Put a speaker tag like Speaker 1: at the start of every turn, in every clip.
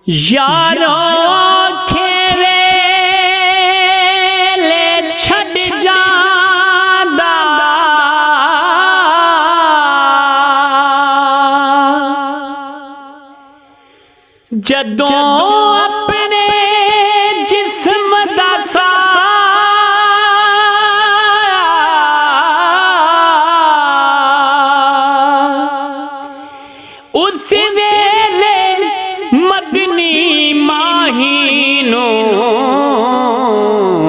Speaker 1: یارو کھیرے لے چھڈ جاندا جدوں اپنے جسم دا اس ویلے مدنی ماہی نوں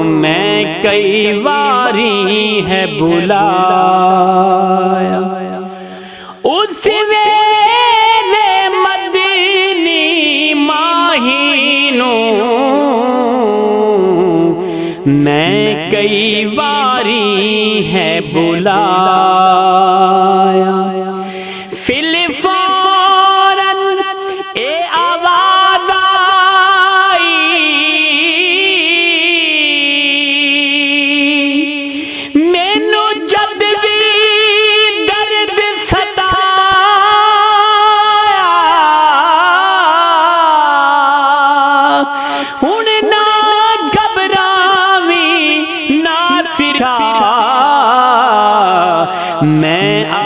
Speaker 1: میں کئی واری ہے بلایا اس ویلے مدنی ماہی نوں میں کئی واری ہے بلایا میں